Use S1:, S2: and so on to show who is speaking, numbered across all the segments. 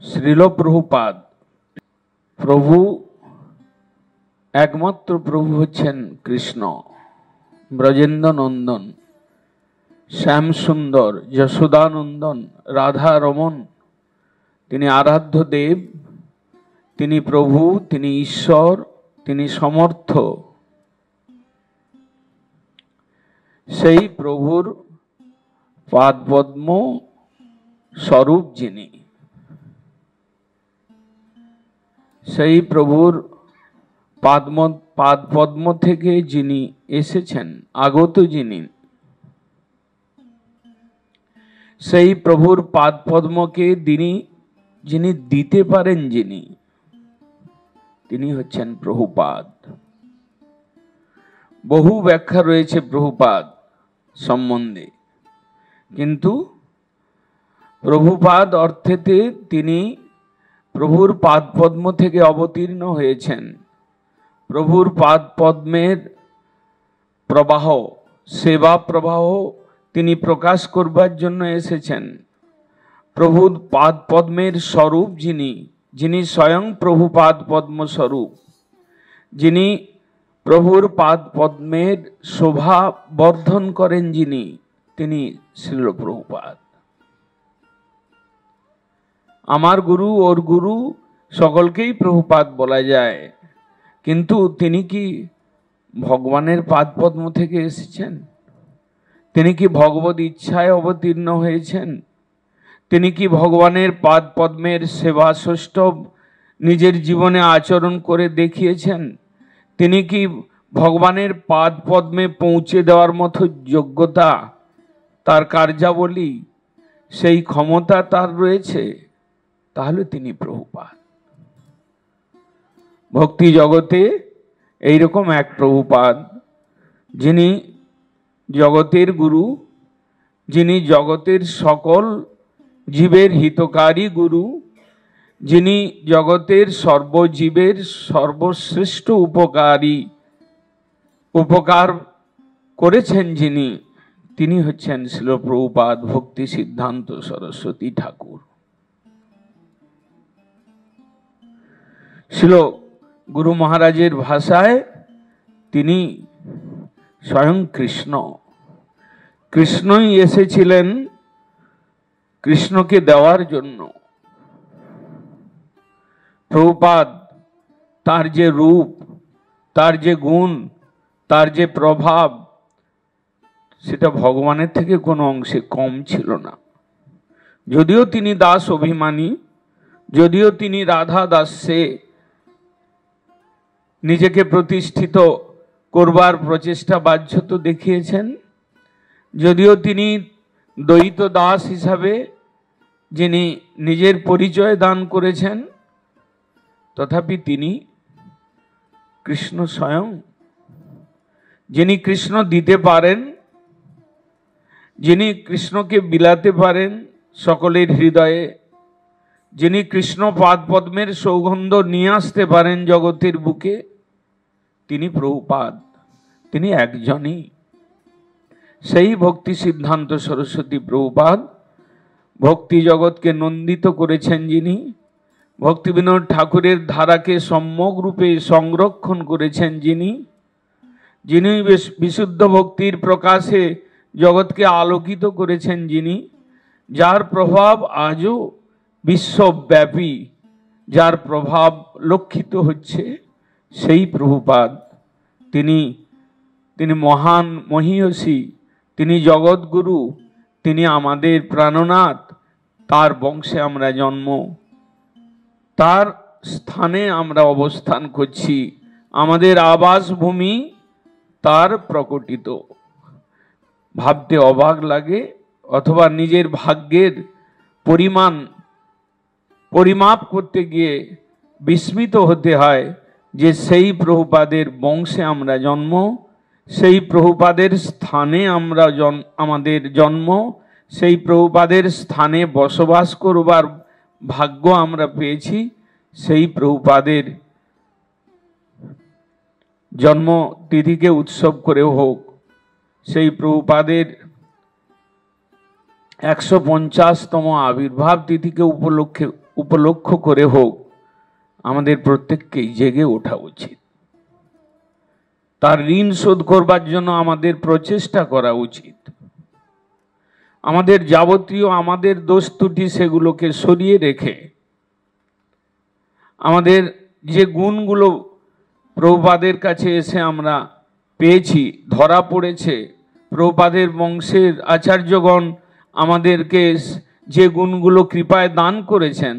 S1: শ্রীল প্রভুপাদ। প্রভু একমাত্র প্রভু হচ্ছেন কৃষ্ণ, ব্রজেন্দ্র নন্দন, শ্যাম সুন্দর, যশোদানন্দন, রাধা রমন। তিনি আরাধ্য দেব, তিনি প্রভু, তিনি ঈশ্বর, তিনি সমর্থ। সেই প্রভুর পাদপদ্ম স্বরূপ যিনি, সেই প্রভুর পাদপদ্ম থেকে যিনি এসেছেন, আগত যিনি, সেই প্রভুর পাদপদ্মকে যিনি দিতে পারেন, তিনি হচ্ছেন প্রভুপাদ। বহু ব্যাখ্যা রয়েছে প্রভুপাদ সম্বন্ধে, কিন্তু প্রভুপাদ অর্থেতে তিনি প্রভুর পাদপদ্ম থেকে অবতীর্ণ হয়েছেন। প্রভুর পাদপদ্মের প্রবাহ, সেবা প্রবাহ তিনি প্রকাশ করবার জন্য এসেছেন। প্রভুর পাদপদ্মের স্বরূপ যিনি স্বয়ং প্রভু পাদপদ্ম স্বরূপ, যিনি প্রভুর পাদপদ্মের শোভা বর্ধন করেন, তিনি শ্রীল প্রভুপাদ। আমার গুরু, ওর গুরু, সকলকেই প্রভুপাদ বলা যায়, কিন্তু তিনি কি ভগবানের পাদপদ্ম থেকে এসেছেন? তিনি কি ভগবত ইচ্ছায় অবতীর্ণ হয়েছেন? তিনি কি ভগবানের পাদপদ্মের সেবা সৌষ্ঠব নিজের জীবনে আচরণ করে দেখিয়েছেন? তিনি কি ভগবানের পাদপদ্মে পৌঁছে দেওয়ার মতো যোগ্যতা, তার কার্যাবলী, সেই ক্ষমতা তার রয়েছে? তাহলে তিনি প্রভুপাদ। ভক্তি জগতে এইরকম এক প্রভুপাদ, যিনি জগতের গুরু, যিনি জগতের সকল জীবের হিতকারী গুরু, যিনি জগতের সর্বজীবের সর্বশ্রেষ্ঠ উপকার করেছেন, তিনি হচ্ছেন শ্রীল প্রভুপাদ ভক্তি সিদ্ধান্ত সরস্বতী ঠাকুর। শ্রীল গুরু মহারাজের ভাষায় তিনি স্বয়ং কৃষ্ণ। কৃষ্ণই এসেছিলেন কৃষ্ণকে দেওয়ার জন্য। প্রভুপাদ তার যে রূপ, তার যে গুণ, তার যে প্রভাব, সেটা ভগবানের থেকে কোনো অংশে কম ছিল না। যদিও তিনি দাস অভিমানী, যদিও তিনি রাধা দাসে নিজেকে প্রতিষ্ঠিত করবার প্রচেষ্টা বাহ্যত দেখিয়েছেন, যদিও তিনি দ্বৈত দাস হিসাবে যিনি নিজের পরিচয় দান করেছেন, তথাপি তিনি কৃষ্ণ স্বয়ং, যিনি কৃষ্ণ দিতে পারেন, যিনি কৃষ্ণকে বিলাতে পারেন সকলের হৃদয়ে, যিনি কৃষ্ণ পাদপদ্মের সৌগন্ধ নিয়ে আসতে পারেন জগতের বুকে, তিনি প্রভুপাদ। তিনি একজনই, সেই ভক্তি সিদ্ধান্ত সরস্বতী প্রভুপাদ। ভক্তি জগৎকে নন্দিত করেছেন যিনি, ভক্তিবিনোদ ঠাকুরের ধারাকে সম্যক রূপে সংরক্ষণ করেছেন যিনি বিশুদ্ধ ভক্তির প্রকাশে জগৎকে আলোকিত করেছেন যার প্রভাব আজও বিশ্বব্যাপী, যার প্রভাব লক্ষিত হচ্ছে, সেই প্রভুপাদ। তিনি মহান মহীয়সী, তিনি জগৎগুরু, তিনি আমাদের প্রাণনাথ। তার বংশে আমরা জন্ম, তার স্থানে আমরা অবস্থান করছি, আমাদের আবাসভূমি তার প্রকটিত। ভাবতে অবাক লাগে, অথবা নিজের ভাগ্যের পরিমাপ করতে গিয়ে বিস্মিত হতে হয় যে সেই প্রভুপাদের বংশে আমরা জন্ম, সেই প্রভুপাদের স্থানে আমাদের জন্ম, সেই প্রভুপাদের স্থানে বসবাস করবার ভাগ্য আমরা পেয়েছি। সেই প্রভুপাদের জন্মতিথিকে উৎসব করে হোক, সেই প্রভুপাদের 150তম আবির্ভাব তিথিকে উপলক্ষ করে হোক, আমাদের প্রত্যেককেই জেগে ওঠা উচিত। তার ঋণ শোধ করবার জন্য আমাদের প্রচেষ্টা করা উচিত। আমাদের যাবতীয় আমাদের দোষ ত্রুটি সেগুলোকে সরিয়ে রেখে আমাদের যে গুণগুলো প্রভুপাদের কাছে এসে আমরা পেয়েছি, ধরা পড়েছে, প্রভুপাদের বংশের আচার্যগণ আমাদেরকে যে গুণগুলো কৃপায় দান করেছেন,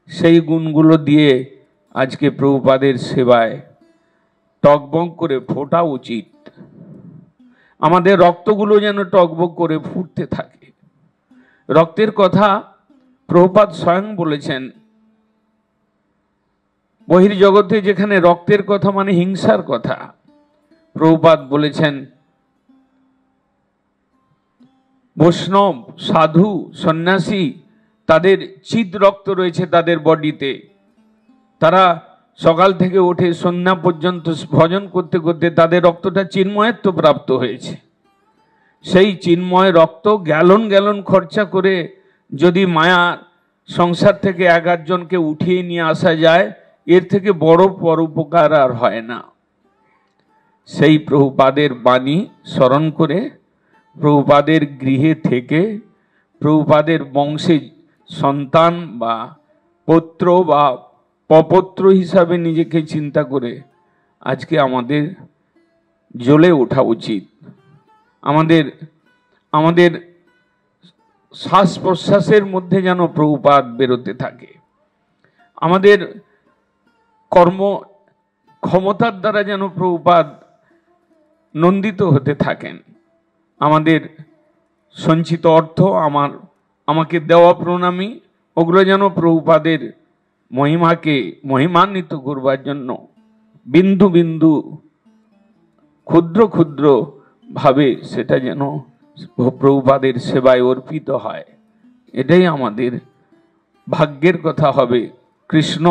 S1: সেই গুণগুলো দিয়ে আজকে প্রভুপাদের সেবায় টগবগ করে ফোটা উচিত। আমাদের রক্তগুলো যেন টগবগ করে ফুটতে থাকে। রক্তের কথা প্রভুপাদ স্বয়ং বলেছেন, বহির্জগতে যেখানে রক্তের কথা মানে হিংসার কথা, প্রভুপাদ বলেছেন বৈষ্ণব, সাধু, সন্ন্যাসী তাদের চিৎ রক্ত রয়েছে তাদের বডিতে। তারা সকাল থেকে উঠে সন্ধ্যা পর্যন্ত ভজন করতে করতে তাদের রক্তটা চিন্ময়ত্ব প্রাপ্ত হয়েছে। সেই চিন্ময় রক্ত গ্যালন গ্যালন খরচা করে যদি মায়া সংসার থেকে 11 জনকে উঠিয়ে নিয়ে আসা যায়, এর থেকে বড় পরোপকার আর হয় না। সেই প্রভুপাদের বাণী স্মরণ করে, প্রভুপাদের গৃহে থেকে, প্রভুপাদের বংশে সন্তান বা পুত্র বা পপত্র হিসাবে নিজেকে চিন্তা করে আজকে আমাদের জ্বলে ওঠা উচিত। আমাদের শ্বাস প্রশ্বাসের মধ্যে যেন প্রভুপাদ বেরোতে থাকে। আমাদের কর্ম ক্ষমতার দ্বারা যেন প্রভুপাদ নন্দিত হতে থাকেন। আমাদের সঞ্চিত অর্থ, আমাকে দেওয়া প্রণামী, ওগুলো যেন প্রভুপাদের মহিমাকে মহিমান্বিত করবার জন্য বিন্দু বিন্দু ক্ষুদ্র ক্ষুদ্র ভাবে সেটা যেন প্রভুপাদের সেবায় অর্পিত হয়। এটাই আমাদের ভাগ্যের কথা হবে। কৃষ্ণ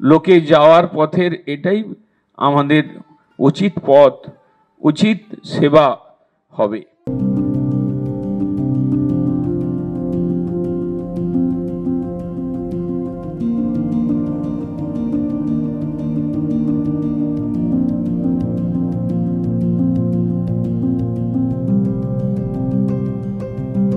S1: লোকে যাওয়ার পথের এটাই আমাদের উচিত পথ, উচিত সেবা হবে।